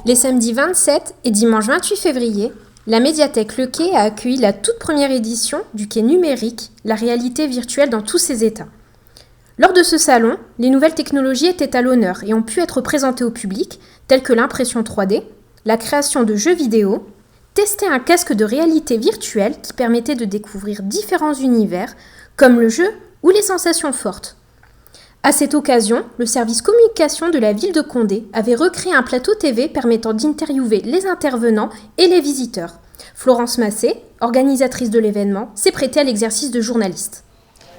Les samedis 27 et dimanche 28 février, la médiathèque Le Quai a accueilli la toute première édition du Quai numérique, la réalité virtuelle dans tous ses états. Lors de ce salon, les nouvelles technologies étaient à l'honneur et ont pu être présentées au public, telles que l'impression 3D, la création de jeux vidéo, tester un casque de réalité virtuelle qui permettait de découvrir différents univers, comme le jeu ou les sensations fortes. À cette occasion, le service communication de la ville de Condé avait recréé un plateau TV permettant d'interviewer les intervenants et les visiteurs. Florence Massé, organisatrice de l'événement, s'est prêtée à l'exercice de journaliste.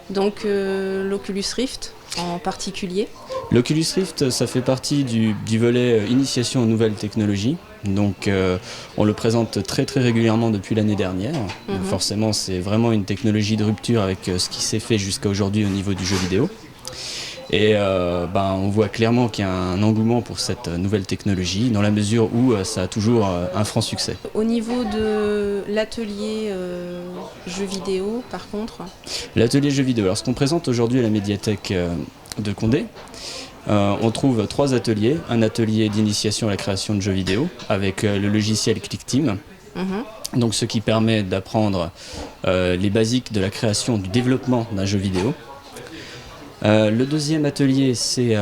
Donc l'Oculus Rift en particulier. L'Oculus Rift, ça fait partie du volet initiation aux nouvelles technologies. Donc on le présente très très régulièrement depuis l'année dernière. Forcément, c'est vraiment une technologie de rupture avec ce qui s'est fait jusqu'à aujourd'hui au niveau du jeu vidéo. Et on voit clairement qu'il y a un engouement pour cette nouvelle technologie dans la mesure où ça a toujours un franc succès. Au niveau de l'atelier jeux vidéo, par contre. L'atelier jeux vidéo, alors ce qu'on présente aujourd'hui à la médiathèque de Condé, on trouve 3 ateliers. Un atelier d'initiation à la création de jeux vidéo avec le logiciel ClickTeam. Donc ce qui permet d'apprendre les basiques de la création, du développement d'un jeu vidéo. Le deuxième atelier, c'est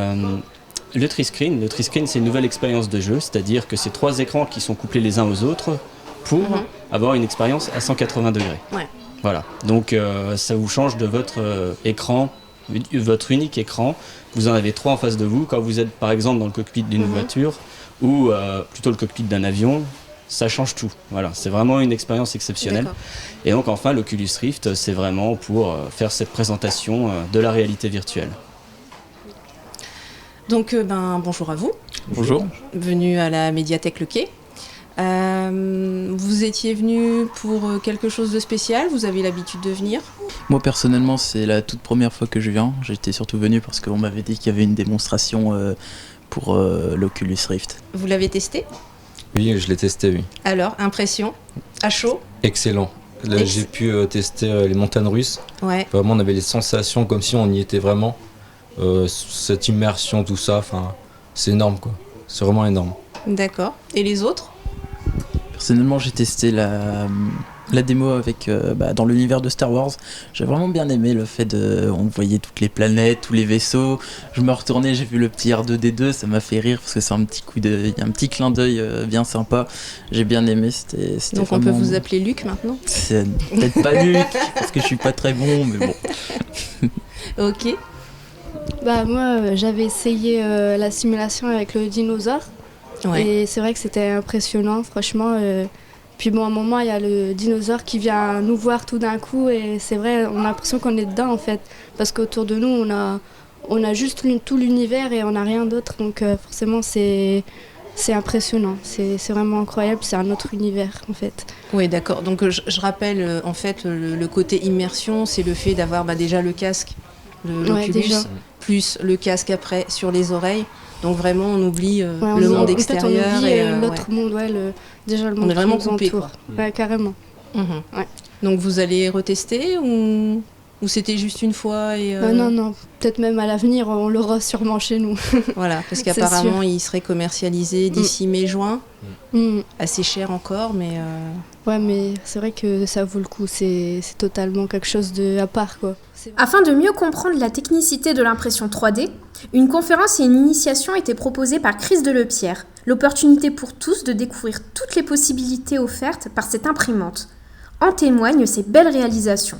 le Triscreen. Le Triscreen, c'est une nouvelle expérience de jeu, c'est-à-dire que c'est 3 écrans qui sont couplés les uns aux autres pour avoir une expérience à 180 degrés. Ouais. Voilà, donc ça vous change de votre écran, votre unique écran. Vous en avez 3 en face de vous. Quand vous êtes par exemple dans le cockpit d'une voiture ou plutôt le cockpit d'un avion, ça change tout. Voilà, c'est vraiment une expérience exceptionnelle. D'accord. Et donc enfin, l'Oculus Rift, c'est vraiment pour faire cette présentation de la réalité virtuelle. Donc bonjour à vous. Bonjour. Venu à la médiathèque Le Quai. Vous étiez venu pour quelque chose de spécial? Vous avez l'habitude de venir? Moi personnellement, c'est la toute première fois que je viens. J'étais surtout venu parce qu'on m'avait dit qu'il y avait une démonstration pour l'Oculus Rift. Vous l'avez testé? Oui, je l'ai testé, oui. Alors, impression? À chaud? Excellent. Là, j'ai pu tester les montagnes russes. Ouais. Vraiment, on avait les sensations comme si on y était vraiment. Cette immersion, tout ça, c'est énorme, quoi. C'est vraiment énorme. D'accord. Et les autres? Personnellement, j'ai testé la démo avec dans l'univers de Star Wars. J'ai vraiment bien aimé le fait on voyait toutes les planètes, tous les vaisseaux. Je me retournais, j'ai vu le petit R2D2, ça m'a fait rire parce que c'est un petit clin d'œil bien sympa. J'ai bien aimé, c'était donc vraiment... on peut vous appeler Luc maintenant? C'est peut-être pas Luc parce que je suis pas très bon, mais bon. Ok. Moi, j'avais essayé la simulation avec le dinosaure. Ouais. Et c'est vrai que c'était impressionnant, franchement. Puis à un moment, il y a le dinosaure qui vient nous voir tout d'un coup. Et c'est vrai, on a l'impression qu'on est dedans, en fait. Parce qu'autour de nous, on a juste tout l'univers et on n'a rien d'autre. Donc forcément, c'est impressionnant. C'est vraiment incroyable. C'est un autre univers, en fait. Oui, d'accord. Donc je rappelle, en fait, le côté immersion, c'est le fait d'avoir déjà le casque, l'Oculus, plus le casque après sur les oreilles. Donc vraiment, on oublie le monde extérieur. On oublie et l'autre monde, déjà le monde. On est vraiment qui nous coupé, entoure. quoi. Ouais, carrément. Ouais. Donc vous allez retester ou c'était juste une fois et Non, peut-être même à l'avenir, on l'aura sûrement chez nous. Voilà, parce qu'apparemment, il serait commercialisé d'ici mai-juin. Assez cher encore, mais... Ouais, mais c'est vrai que ça vaut le coup. C'est totalement quelque chose à part, quoi. Afin de mieux comprendre la technicité de l'impression 3D, une conférence et une initiation étaient proposées par Chris Delepierre, l'opportunité pour tous de découvrir toutes les possibilités offertes par cette imprimante. En témoignent ces belles réalisations.